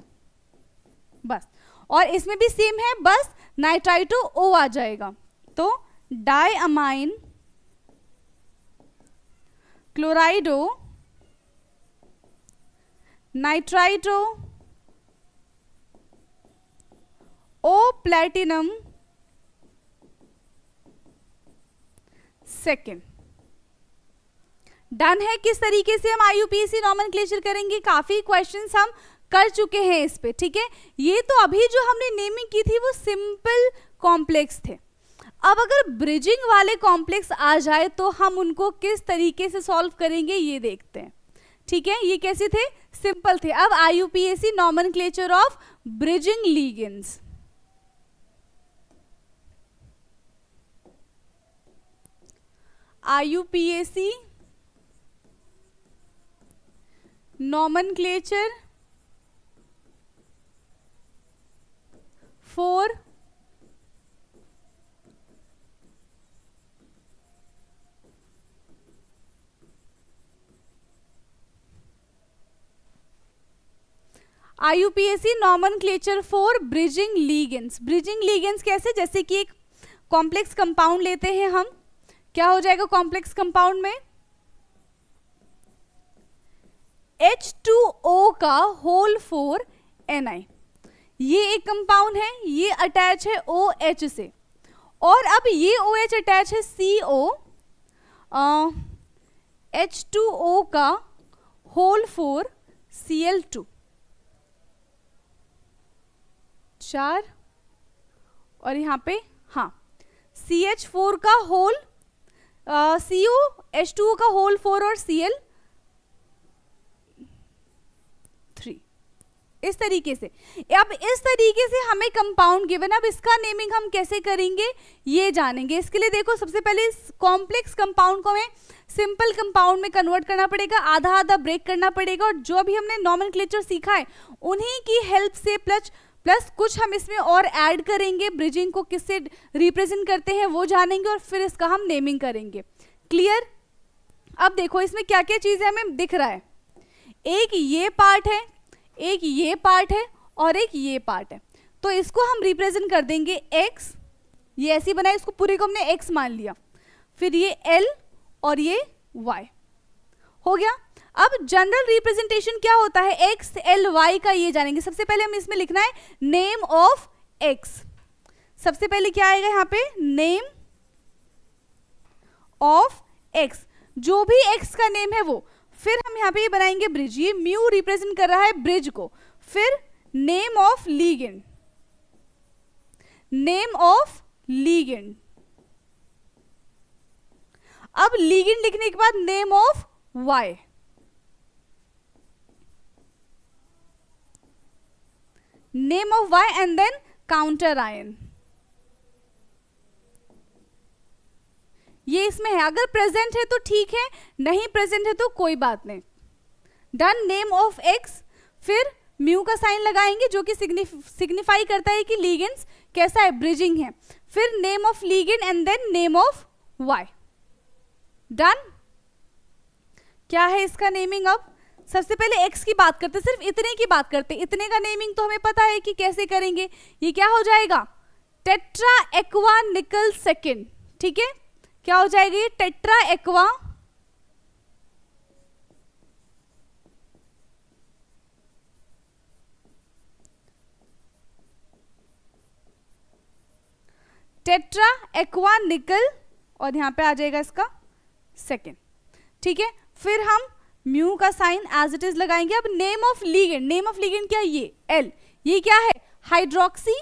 बस। और इसमें भी सेम है, बस नाइट्राइटो ओ आ जाएगा। तो डायअमाइन क्लोराइडो नाइट्राइटो ओ प्लेटिनम सेकेंड। डन है। किस तरीके से हम आईयूपीएसी नॉमेनक्लेचर करेंगे, काफी क्वेश्चंस हम कर चुके हैं इस पे, ठीक है। ये तो अभी जो हमने नेमिंग की थी वो सिंपल कॉम्प्लेक्स थे। अब अगर ब्रिजिंग वाले कॉम्प्लेक्स आ जाए तो हम उनको किस तरीके से सॉल्व करेंगे ये देखते हैं, ठीक है। ये कैसे थे, सिंपल थे। अब IUPAC nomenclature of bridging ligands. IUPAC nomenclature for IUPAC nomenclature for bridging ligands. Bridging ligands कैसे, जैसे कि एक कॉम्प्लेक्स कंपाउंड लेते हैं हम, क्या हो जाएगा कॉम्प्लेक्स कंपाउंड में, H2O का होल 4 Ni। ये एक कंपाउंड है, ये अटैच है OH से, और अब ये OH अटैच है CO, H2O का होल 4 Cl2 4, और यहाँ पे हाँ CH4 का होल CO H2O का होल 4 और Cl3। इस तरीके से, अब इस तरीके से हमें कंपाउंड गिवन, अब इसका नेमिंग हम कैसे करेंगे ये जानेंगे। इसके लिए देखो, सबसे पहले इस कॉम्प्लेक्स कंपाउंड को हमें सिंपल कंपाउंड में कन्वर्ट करना पड़ेगा, आधा आधा ब्रेक करना पड़ेगा, और जो भी हमने नॉमेनक्लेचर सीखा है उन्हीं की हेल्प से प्लस कुछ हम इसमें और ऐड करेंगे, ब्रिजिंग को किससे रिप्रेजेंट करते हैं वो जानेंगे, और फिर इसका हम नेमिंग करेंगे। क्लियर। अब देखो इसमें क्या क्या चीजें हमें दिख रहा है, एक ये पार्ट है, एक ये पार्ट है, और एक ये पार्ट है। तो इसको हम रिप्रेजेंट कर देंगे x, ये ऐसी बनाई, इसको पूरे को हमने x मान लिया, फिर ये l और ये y हो गया। अब जनरल रिप्रेजेंटेशन क्या होता है x l y का, ये जानेंगे। सबसे पहले हम इसमें लिखना है नेम ऑफ x। सबसे पहले क्या आएगा यहाँ पे, नेम ऑफ x, जो भी x का नेम है वो। फिर हम यहाँ पे ये बनाएंगे ब्रिज, ये म्यू रिप्रेजेंट कर रहा है ब्रिज को। फिर name of ligand, name of ligand. अब लिगेंड लिखने के बाद name of Y, name of Y and then counter ion. ये इसमें है, अगर प्रेजेंट है तो ठीक है, नहीं प्रेजेंट है तो कोई बात नहीं। डन। नेम ऑफ एक्स, फिर म्यू का साइन लगाएंगे जो कि सिग्निफाई करता है कि लिगेंड्स कैसा है, ब्रिजिंग है। फिर name of ligand and then name of Y. Done. क्या है इसका नेमिंग। अब सबसे पहले एक्स की बात करते, सिर्फ इतने की बात करते। इतने का नेमिंग तो हमें पता है कि कैसे करेंगे। ये क्या हो जाएगा, टेट्रा एक्वा निकल सेकेंड। ठीक है, क्या हो जाएगा ये, टेट्रा एक्वा टेट्रा एक्वा निकल, और यहां पे आ जाएगा इसका सेकेंड। ठीक है, फिर हम म्यू का साइन एज इट इज लगाएंगे। अब name of ligand, name of ligand क्या है, ये एल, ये क्या है, हाइड्रोक्सी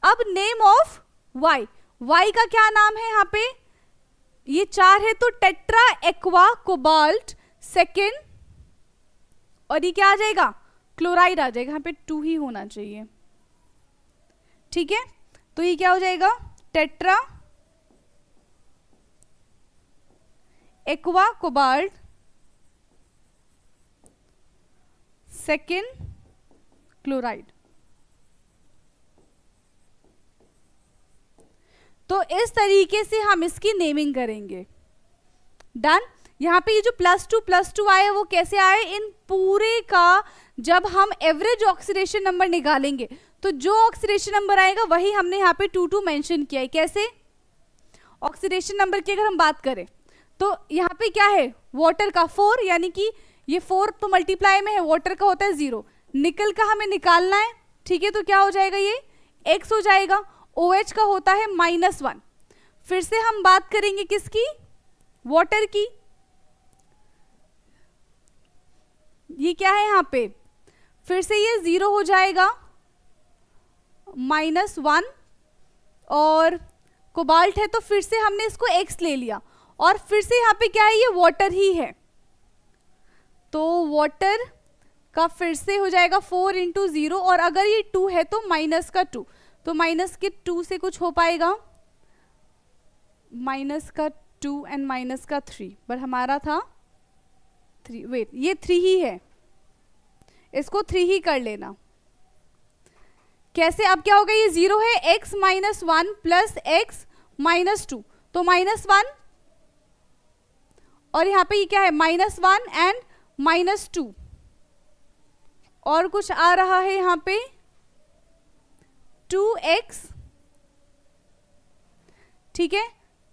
अब नेम ऑफ वाई, वाई का क्या नाम है यहाँ पे, ये 4 है तो टेट्रा एक्वा कोबाल्ट सेकेंड, और ये क्या आ जाएगा, क्लोराइड आ जाएगा। यहाँ पे 2 ही होना चाहिए। ठीक है, तो ये क्या हो जाएगा, tetra aqua cobalt second chloride. तो इस तरीके से हम इसकी नेमिंग करेंगे। डन। यहाँ पे ये जो +2 आया वो कैसे आए, इन पूरे का जब हम एवरेज ऑक्सीडेशन नंबर निकालेंगे तो जो ऑक्सीडेशन नंबर आएगा वही हमने यहाँ पे 2 मेंशन किया है। कैसे, ऑक्सीडेशन नंबर की अगर हम बात करें तो यहाँ पे क्या है, वाटर का 4, यानी कि ये 4 तो मल्टीप्लाई में है, वाटर का होता है 0, निकल का हमें निकालना है, ठीक है, तो क्या हो जाएगा, ये x हो जाएगा, OH का होता है -1। फिर से हम बात करेंगे किसकी, वाटर की, ये क्या है यहाँ पे, फिर से ये 0 हो जाएगा, -1, और कोबाल्ट है तो फिर से हमने इसको x ले लिया, और फिर से यहाँ पे क्या है, ये वाटर ही है, तो वाटर का फिर से हो जाएगा 4 × 0, और अगर ये 2 है तो माइनस का 2, तो माइनस के 2 से कुछ हो पाएगा, माइनस का 2 एंड माइनस का 3, बट हमारा था 3, वेट ये 3 ही है, इसको 3 ही कर लेना। कैसे, अब क्या होगा, ये 0 है, x - 1 प्लस x - 2, तो -1, और यहाँ पे ये क्या है, -1 एंड -2, और कुछ आ रहा है यहाँ पे 2x, ठीक है,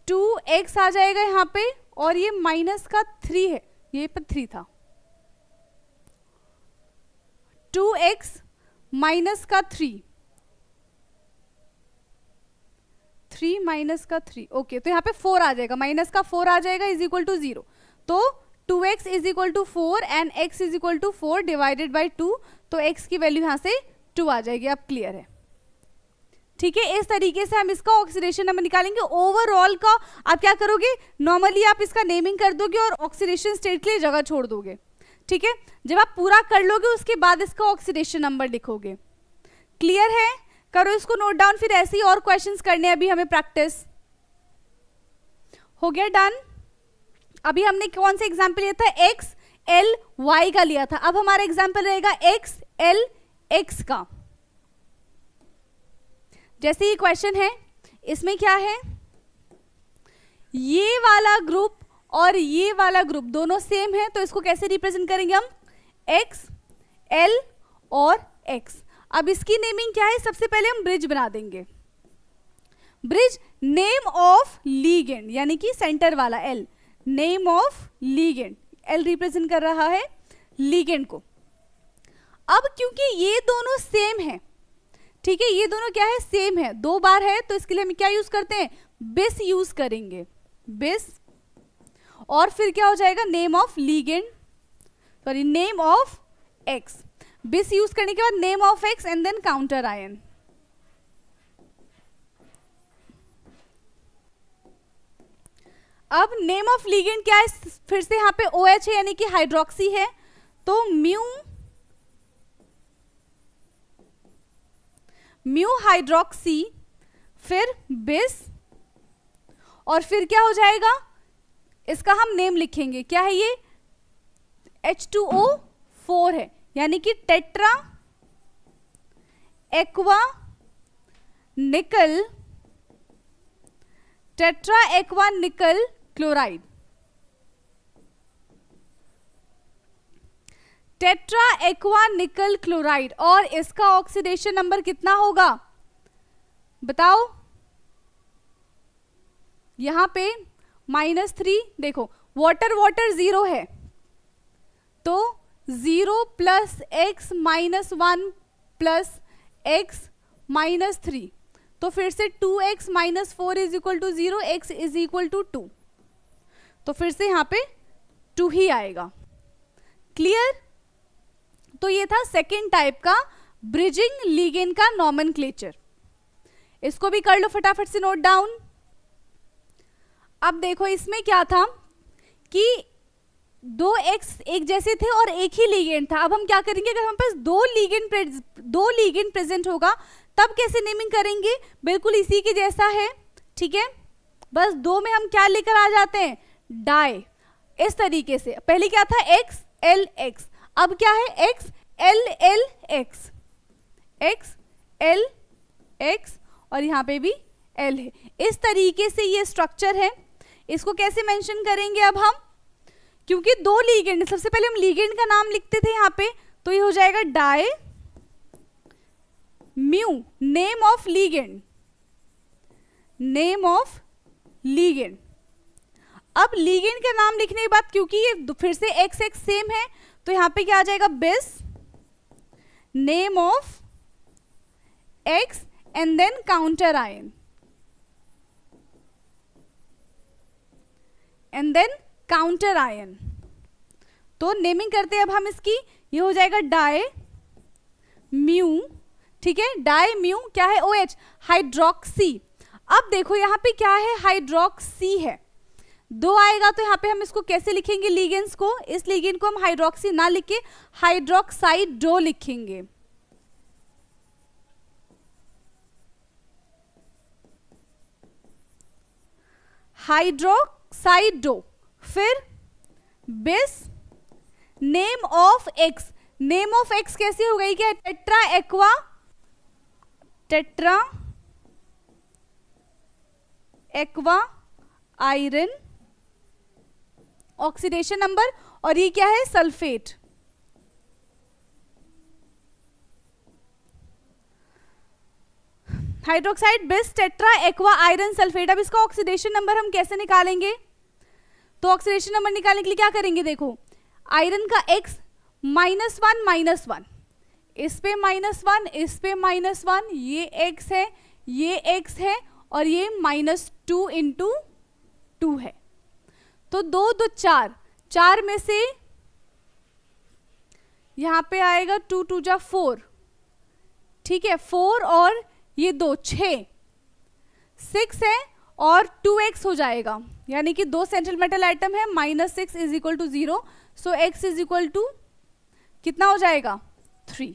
2x आ जाएगा यहाँ पे, और ये माइनस का 3 है, ये पर 3 था, 2x माइनस का 3 माइनस का 3, ओके, तो यहाँ पे 4 आ जाएगा, माइनस का 4 आ जाएगा इज इक्वल टू 0, तो 2x is equal to 4 and x is equal to 4 divided by 2, तो x की वैल्यू यहाँ से 2 आ जाएगी। अब क्लियर है, ठीक है, इस तरीके से हम इसका ऑक्सीडेशन नंबर निकालेंगे। ओवरऑल का आप क्या करोगे, नॉर्मली आप इसका नेमिंग कर दोगे और ऑक्सीडेशन स्टेट के लिए जगह छोड़ दोगे, ठीक है, जब आप पूरा कर लोगे उसके बाद इसका ऑक्सीडेशन नंबर लिखोगे। क्लियर है, करो इसको नोट डाउन, फिर ऐसे ही और क्वेश्चंस करने अभी हमें प्रैक्टिस। हो गया डन। अभी हमने कौन सा एग्जाम्पल लिया था, x l y का लिया था, अब हमारा एग्जाम्पल रहेगा x l x का। जैसे ये क्वेश्चन है, इसमें क्या है, ये वाला ग्रुप और ये वाला ग्रुप दोनों सेम है, तो इसको कैसे रिप्रेजेंट करेंगे हम, x l और x। अब इसकी नेमिंग क्या है, सबसे पहले हम ब्रिज बना देंगे, ब्रिज नेम ऑफ लीगेंड, यानी कि सेंटर वाला l, name of ligand, l represent कर रहा है लीगेंड को। अब क्योंकि ये दोनों सेम है, ठीक है, ये दोनों क्या है, सेम है, 2 बार है, तो इसके लिए हम क्या यूज करते हैं, बिस यूज करेंगे, बिस, और फिर क्या हो जाएगा, name of ligand, sorry name of X, bis use करने के बाद name of X and then counter ion. अब नेम ऑफ लीगेंड क्या है, फिर से यहाँ पे OH है, यानी कि हाइड्रोक्सी है, तो म्यू हाइड्रोक्सी, फिर बिस, और फिर क्या हो जाएगा, इसका हम नेम लिखेंगे, क्या है ये, H2O4 है, यानी कि टेट्रा एक्वा निकल, टेट्रा एक्वा निकल क्लोराइड, टेट्रा एक्वा निकल क्लोराइड, और इसका ऑक्सीडेशन नंबर कितना होगा बताओ, यहां पे -3, देखो वाटर वाटर 0 है, तो 0 प्लस x - 1 प्लस x - 3, तो फिर से 2x - 4 is equal to 0, x is equal to 2, तो फिर से यहाँ पे 2 ही आएगा। क्लियर, तो ये था सेकेंड टाइप का ब्रिजिंग लीगेंड का नॉमेनक्लेचर, इसको भी कर लो फटाफट से नोट डाउन। अब देखो इसमें क्या था कि 2 x एक जैसे थे और एक ही लीगेंड था। अब हम क्या करेंगे, अगर हमारे पास दो लीगेंड प्रेजेंट होगा तब कैसे नेमिंग करेंगे, बिल्कुल इसी के जैसा है, ठीक है, बस 2 में हम क्या लेकर आ जाते हैं, डाई, इस तरीके से। पहले क्या था, x l x, अब क्या है, x l l x, x l x, और यहाँ पे भी l है। इस तरीके से ये स्ट्रक्चर है, इसको कैसे मेंशन करेंगे अब हम, क्योंकि दो लीगेंड, सबसे पहले हम लीगेंड का नाम लिखते थे यहाँ पे, तो ये हो जाएगा di mu, name of ligand, name of ligand. अब लीगेंड का नाम लिखने के बाद, क्योंकि ये फिर से एक्स एक्स सेम है, तो यहां पे क्या आ जाएगा, bis name of X and then counter ion, and then counter ion. तो नेमिंग करते हैं अब हम इसकी, ये हो जाएगा डाई म्यू, ठीक है, डाई म्यू क्या है, OH, हाइड्रोक्सी। अब देखो यहाँ पे क्या है, हाइड्रोक्सी है, दो आएगा, तो यहाँ पे हम इसको कैसे लिखेंगे लीगेंड्स को, इस लीगेंड को हम हाइड्रोक्सी ना लिख के हाइड्रोक्साइडो लिखेंगे। हाइड्रोक्साइडो, फिर बिस name of x, name of x कैसे हो गई, क्या, tetra aqua, tetra aqua iron, oxidation number, और ये क्या है, सल्फेट। हाइड्रोक्साइड बिस टेट्रा एक्वा आयरन सल्फेट। अब इसका ऑक्सीडेशन नंबर हम कैसे निकालेंगे, तो ऑक्सीडेशन नंबर निकालने के लिए क्या करेंगे, देखो आयरन का X -1, इस पे -1, इस पे -1, ये X है, ये X है, और ये -2 × 2 है, तो 2 2 4, 4 में से यहां पे आएगा 2 2 जा 4, ठीक है, 4 और ये 2 6, 6 है और 2x हो जाएगा, यानी कि 2 सेंट्रल मेटल आइटम है, -6 = 0, सो x = कितना हो जाएगा, 3,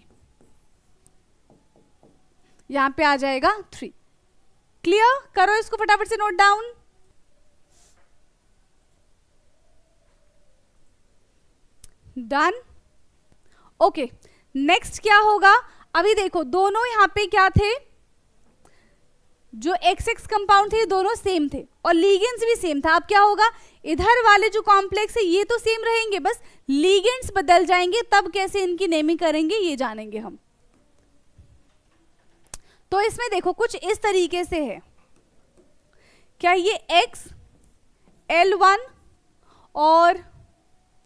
यहां पे आ जाएगा 3। क्लियर, करो इसको फटाफट से note down. Done, okay, next क्या होगा, अभी देखो दोनों यहां पे क्या थे, जो XX कंपाउंड थे दोनों सेम थे और लीगेंड्स भी सेम था। अब क्या होगा, इधर वाले जो कॉम्प्लेक्स है ये तो सेम रहेंगे, बस लीगेंड्स बदल जाएंगे, तब कैसे इनकी नेमिंग करेंगे ये जानेंगे हम। तो इसमें देखो कुछ इस तरीके से है, क्या ये X L1 और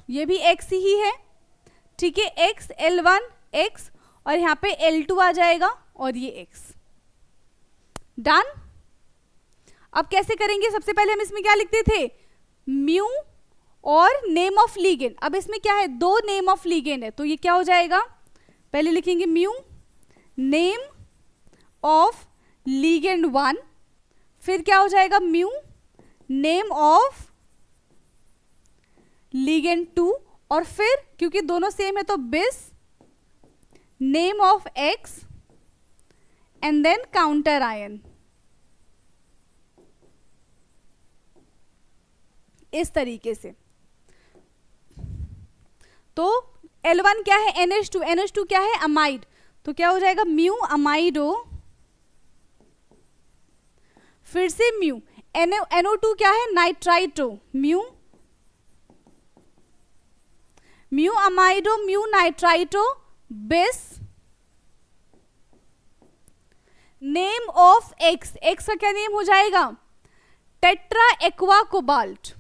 ये भी X ही है, ठीक है, X L1 X और यहाँ पे L2 आ जाएगा और ये X। डन। अब कैसे करेंगे, सबसे पहले हम इसमें क्या लिखते थे, म्यू और नेम ऑफ लीगेंड। अब इसमें क्या है, दो नेम ऑफ लीगेंड है, तो ये क्या हो जाएगा, पहले लिखेंगे म्यू नेम ऑफ लीगेंड 1, फिर क्या हो जाएगा म्यू नेम ऑफ लीगेंड 2, और फिर क्योंकि दोनों सेम है तो bis name of X and then counter ion. इस तरीके से। तो L1 क्या है, NH2, NH2 क्या है, अमाइड, तो क्या हो जाएगा म्यू अमाइडो, फिर से म्यू NO2 क्या है, nitrito, mu amido mu nitrito बिस नेम ऑफ एक्स, एक्स का क्या नेम हो जाएगा, टेट्रा एक्वा कोबाल्ट,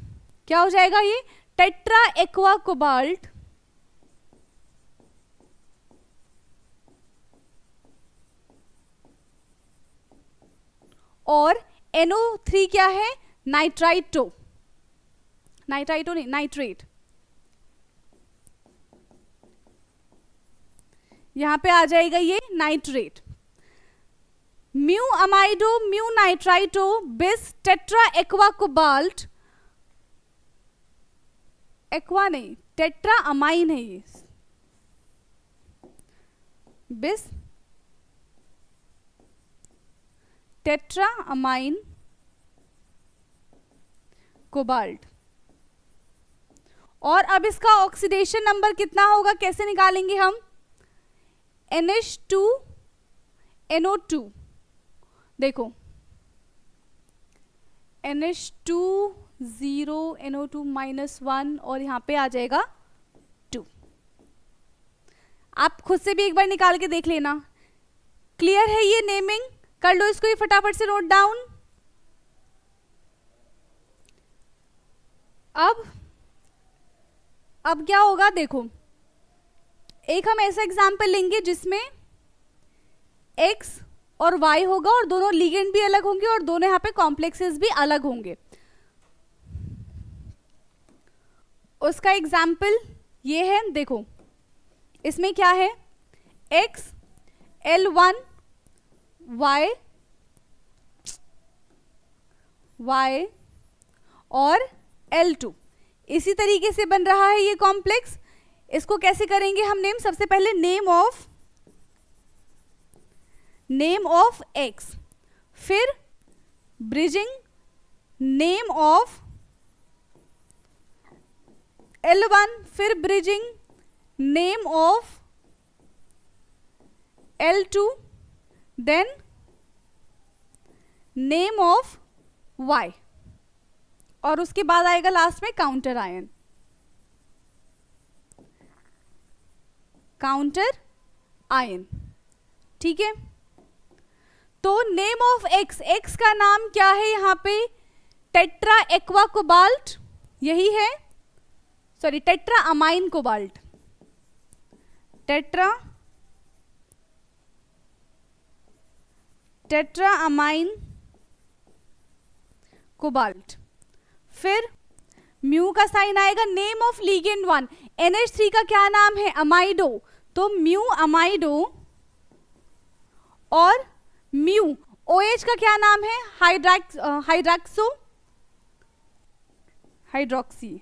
क्या हो जाएगा ये, टेट्रा एक्वा कोबाल्ट, और NO3 क्या है, नाइट्राइटो, नाइट्राइटो नहीं नाइट्रेट, यहां पे आ जाएगा ये nitrate, mu amido mu nitrito बिस टेट्रा एक्वा कोबाल्ट, एक्वा नहीं टेट्रा अमाइन है ये, बिस टेट्रा अमाइन कोबाल्ट। और अब इसका ऑक्सीडेशन नंबर कितना होगा, कैसे निकालेंगे हम, NH2 NO2, देखो NH2 0 NO2 -1 और यहाँ पे आ जाएगा 2। आप खुद से भी एक बार निकाल के देख लेना। क्लियर है ये नेमिंग? कर लो इसको ही फटाफट से नोट डाउन। अब क्या होगा देखो, एक हम ऐसा एग्जाम्पल लेंगे जिसमें X और Y होगा और दोनों लिगेंड भी अलग होंगे और दोनों यहाँ पे कॉम्प्लेक्सेस भी अलग होंगे। उसका एग्जाम्पल ये है, देखो इसमें क्या है, X L1 Y और L2 इसी तरीके से बन रहा है ये कॉम्प्लेक्स। इसको कैसे करेंगे हम नेम? सबसे पहले नेम ऑफ X, फिर ब्रिजिंग नेम ऑफ L1, फिर bridging name of L2, then name of Y और उसके बाद आएगा लास्ट में काउंटर आयन। ठीक है, तो नेम ऑफ X का नाम क्या है यहाँ पे? टेट्रा एक्वा कोबाल्ट, यही है, sorry tetra amine cobalt, tetra amine cobalt. फिर म्यू का साइन आएगा। नेम ऑफ लिगेंड 1, NH3 का क्या नाम है? अमाइडो, तो म्यू अमाइडो। और म्यू OH का क्या नाम है? हाइड्रोक्सी।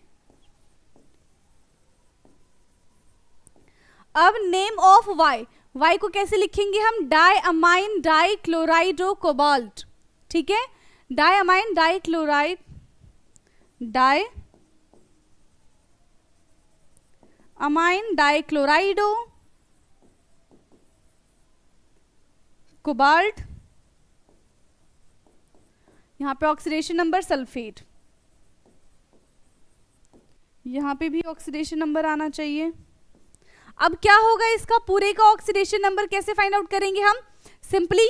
अब नेम ऑफ Y को कैसे लिखेंगे हम? Di amine di chlorido cobalt. ठीक है, di amine di chloride di amine di chlorido cobalt. यहां पे ऑक्सीडेशन नंबर सल्फेट, यहां पे भी ऑक्सीडेशन नंबर आना चाहिए। अब क्या होगा इसका पूरे का ऑक्सीडेशन नंबर कैसे फाइंड आउट करेंगे हम? सिंपली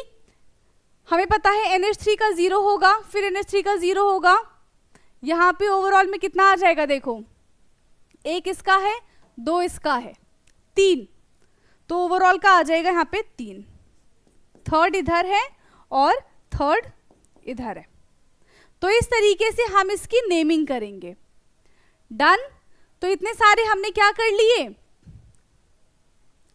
हमें पता है NH3 का 0 होगा, फिर NH3 का 0 होगा, यहाँ पे ओवरऑल में कितना आ जाएगा? देखो, एक इसका है, 2 इसका है, 3, तो ओवरऑल का आ जाएगा यहाँ पे 3। थर्ड इधर है और थर्ड इधर है। तो इस तरीके से हम इसकी नेमिंग करेंगे। डन। तो इतने सारे हमने क्या कर लिए,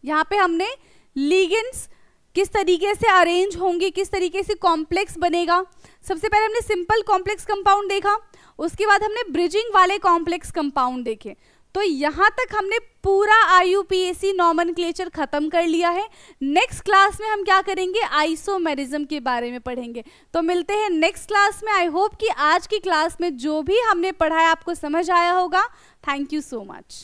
यहाँ पे हमने लिगेंड्स किस तरीके से अरेंज होंगे, किस तरीके से कॉम्प्लेक्स बनेगा। सबसे पहले हमने सिंपल कॉम्प्लेक्स कंपाउंड देखा, उसके बाद हमने ब्रिजिंग वाले कॉम्प्लेक्स कंपाउंड देखे। तो यहाँ तक हमने पूरा IUPAC नॉमेनक्लेचर खत्म कर लिया है। नेक्स्ट क्लास में हम क्या करेंगे? आइसोमेरिज्म के बारे में पढ़ेंगे। तो मिलते हैं नेक्स्ट क्लास में। आई होप कि आज की क्लास में जो भी हमने पढ़ा है आपको समझ आया होगा। Thank you so much.